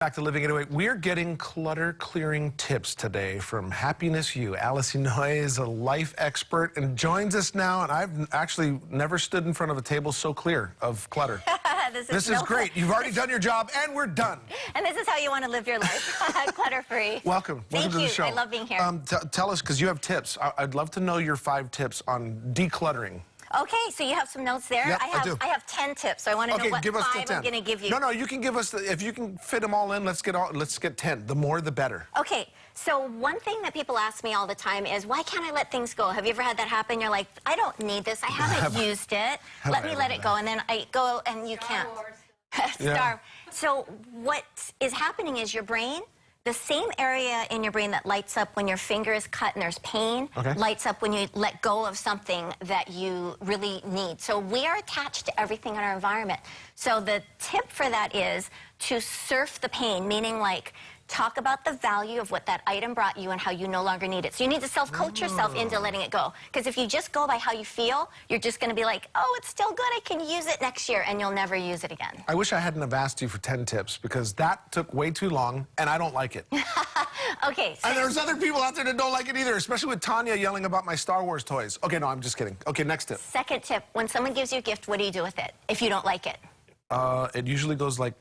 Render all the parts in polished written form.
Back to Living Anyway. We're getting clutter clearing tips today from Happiness U. Alice Noy is a life expert and joins us now. And I've actually never stood in front of a table so clear of clutter. This is great. You've already done your job and we're done. And this is how you want to live your life, clutter-free. Welcome. Welcome to the show. I love being here. Tell us, because you have tips. I'd love to know your 5 tips on decluttering. Okay, so you have some notes there? Yep, I have 10 tips, so I want to know what give us 5 the 10. I'm going to give you. No, you can give us, if you can fit them all in, let's get 10. The more, the better. Okay, so one thing that people ask me all the time is, why can't I let things go? Have you ever had that happen? You're like, I don't need this. I haven't used it. Let me let it go. And then I go and you can't. So what is happening is your brain, the same area in your brain that lights up when your finger is cut and there's pain, lights up when you let go of something that you really need. So we are attached to everything in our environment. So the tip for that is to surf the pain, meaning like talk about the value of what that item brought you and how you no longer need it. So you need to self-coach yourself into letting it go. Because if you just go by how you feel, you're just going to be like, oh, it's still good, I can use it next year, and you'll never use it again. I wish I hadn't have asked you for 10 tips, because that took way too long, and I don't like it. Okay. So and there's other people out there that don't like it either, especially with Tanya yelling about my Star Wars toys. Okay, no, I'm just kidding. Okay, next tip. Second tip, when someone gives you a gift, what do you do with it if you don't like it? It usually goes like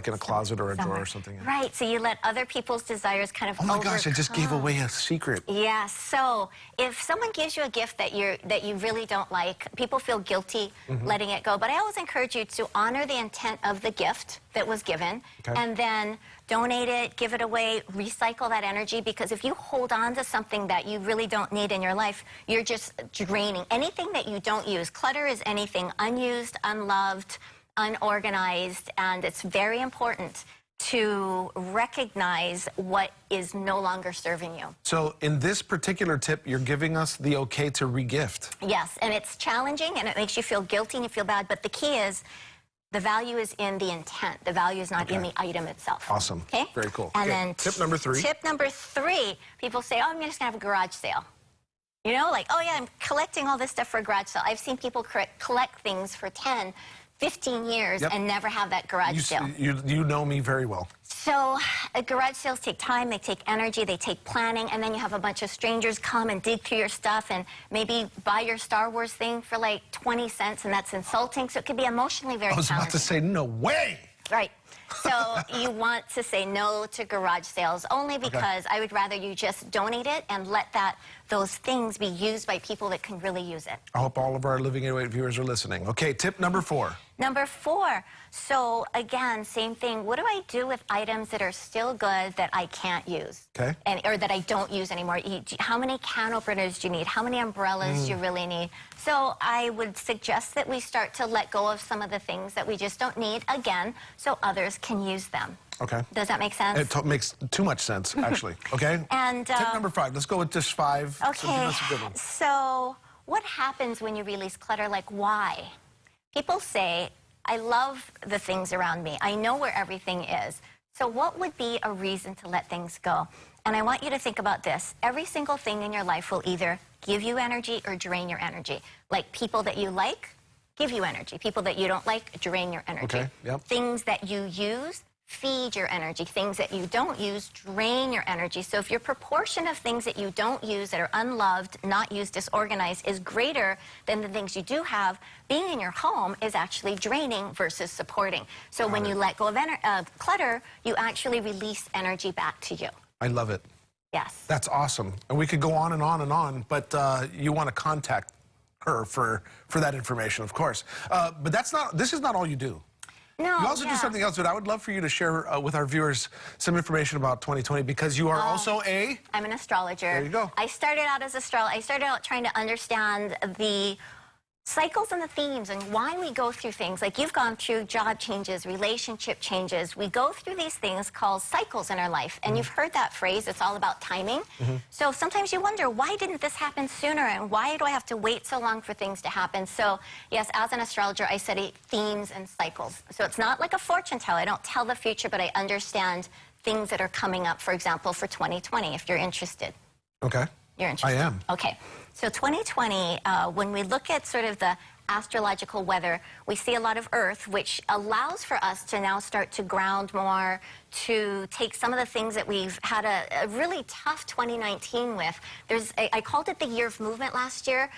in a closet or a drawer or something. Right, so you let other people's desires kind of Oh my gosh, I just gave away a secret. Yeah, so if someone gives you a gift that you really don't like, people feel guilty letting it go. But I always encourage you to honor the intent of the gift that was given, and then donate it, give it away, recycle that energy, because if you hold on to something that you really don't need in your life, you're just draining. Anything that you don't use, clutter is anything unused, unloved, unorganized, and it's very important to recognize what is no longer serving you. So in this particular tip, you're giving us the okay to regift. Yes, and it's challenging and it makes you feel guilty and you feel bad, but the key is the value is in the intent. The value is not in the item itself. Awesome. Okay? Very cool. And then tip number 3. Tip number 3, people say, oh, I'm just going to have a garage sale. You know, like, oh yeah, I'm collecting all this stuff for a garage sale. I've seen people collect things for 10, 15 years and never have that garage sale. You know me very well. So garage sales take time, they take energy, they take planning, and then you have a bunch of strangers come and dig through your stuff and maybe buy your Star Wars thing for like 20 cents, and that's insulting. So it can be emotionally very challenging. I was about to say, no way! Right. So you want to say no to garage sales only because I would rather you just donate it and let those things be used by people that can really use it. I hope all of our Living Anyway viewers are listening. Okay, tip number 4. Number 4. So again, same thing. What do I do with items that are still good that I can't use? Okay. Or that I don't use anymore? How many can openers do you need? How many umbrellas do you really need? So I would suggest that we start to let go of some of the things that we just don't need, again, so others can use them. Okay. Does that make sense? It makes too much sense, actually. Okay? And tip number 5. Let's go with just 5. Okay. So so what happens when you release clutter? Like, why? People say, I love the things around me. I know where everything is. So what would be a reason to let things go? And I want you to think about this. Every single thing in your life will either give you energy or drain your energy. Like people that you like, give you energy. People that you don't like, drain your energy. Okay, yep. Things that you use, feed your energy. Things that you don't use, drain your energy. So if your proportion of things that you don't use, that are unloved, not used, disorganized, is greater than the things you do have, being in your home is actually draining versus supporting. So when you let go of clutter, you actually release energy back to you. I love it. Yes. That's awesome. And we could go on and on and on, but you want to contact her for that information, of course. But this is not all you do. No, you also do something else, but I would love for you to share with our viewers some information about 2020, because you are also I'm an astrologer. There you go. I started out as I started out trying to understand the cycles and the themes and why we go through things. Like you've gone through job changes, relationship changes. We go through these things called cycles in our life. And you've heard that phrase, it's all about timing. So sometimes you wonder, why didn't this happen sooner? And why do I have to wait so long for things to happen? So yes, as an astrologer, I study themes and cycles. So it's not like a fortune teller. I don't tell the future, but I understand things that are coming up, for example, for 2020, if you're interested. Okay. You're interested? I am. Okay. So 2020, when we look at sort of the astrological weather, we see a lot of Earth, which allows for us to now start to ground more, to take some of the things that we've had a really tough 2019 with. I called it the year of movement last year,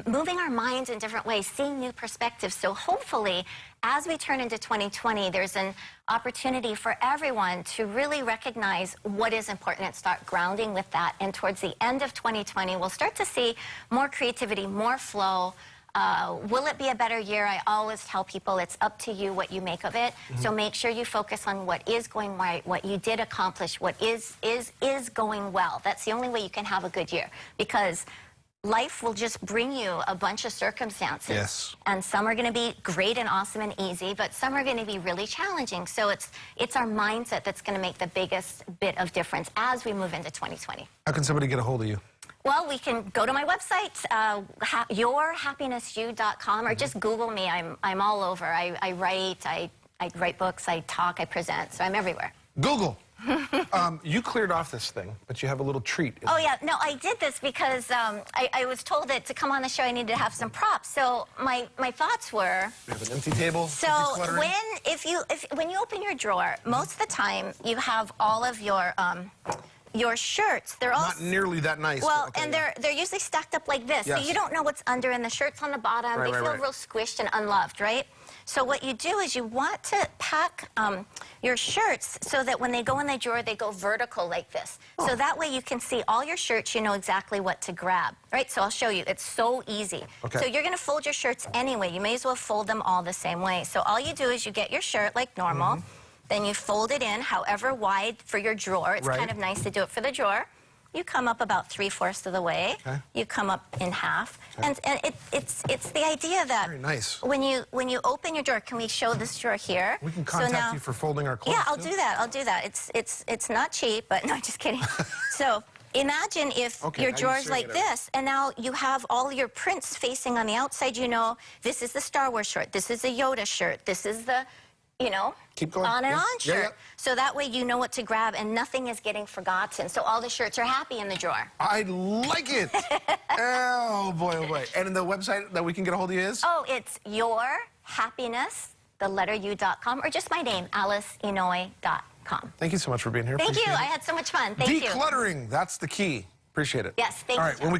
moving our minds in different ways, seeing new perspectives. So hopefully, as we turn into 2020, there's an opportunity for everyone to really recognize what is important and start grounding with that. And towards the end of 2020, we'll start to see more creativity, more flow. Will it be a better year? I always tell people it's up to you what you make of it. So make sure you focus on what is going right, what you did accomplish, what is going well. That's the only way you can have a good year, because life will just bring you a bunch of circumstances. Yes. And some are going to be great and awesome and easy, but some are going to be really challenging. So it's our mindset that's going to make the biggest bit of difference as we move into 2020. How can somebody get a hold of you? Well, we can go to my website, yourhappinessyou.com, or just Google me. I'm all over. I write books, I talk, I present, so I'm everywhere. Google. You cleared off this thing, but you have a little treat. Oh, yeah. No, I did this because I was told that to come on the show, I needed to have some props. So my thoughts were... We have an empty table. So when you open your drawer, most of the time you have all of your shirts. They're all not nearly that nice. Well, okay, and they're usually stacked up like this. Yes. So you don't know what's under, and the shirt's on the bottom. They feel real squished and unloved, right? So what you do is you want to pack your shirts so that when they go in the drawer, they go vertical like this. Oh. So that way you can see all your shirts, you know exactly what to grab, right? So I'll show you. It's so easy. Okay. So you're going to fold your shirts anyway. You may as well fold them all the same way. So all you do is you get your shirt like normal. Then you fold it in however wide for your drawer. It's kind of nice to do it for the drawer. You come up about 3/4 of the way. Okay. You come up in half. Okay. And it's the idea that very nice. when you open your drawer, can we show this drawer here? We can contact you for folding our clothes. Yeah, I'll do that. I'll do that. It's not cheap, but no, just kidding. So imagine if your drawer's like this, and now you have all your prints facing on the outside. You know, this is the Star Wars shirt. This is the Yoda shirt. This is the, you know, keep going. On and on shirt. Yeah, yeah. So that way you know what to grab and nothing is getting forgotten. So all the shirts are happy in the drawer. I like it. Oh, boy, oh, boy. And the website that we can get a hold of you is? Oh, it's yourhappiness.com, or just my name, AliceEnoy.com. Thank you so much for being here. Thank you. I had so much fun. Thank you. Decluttering, that's the key. Appreciate it. Yes, thank you. All right, when we come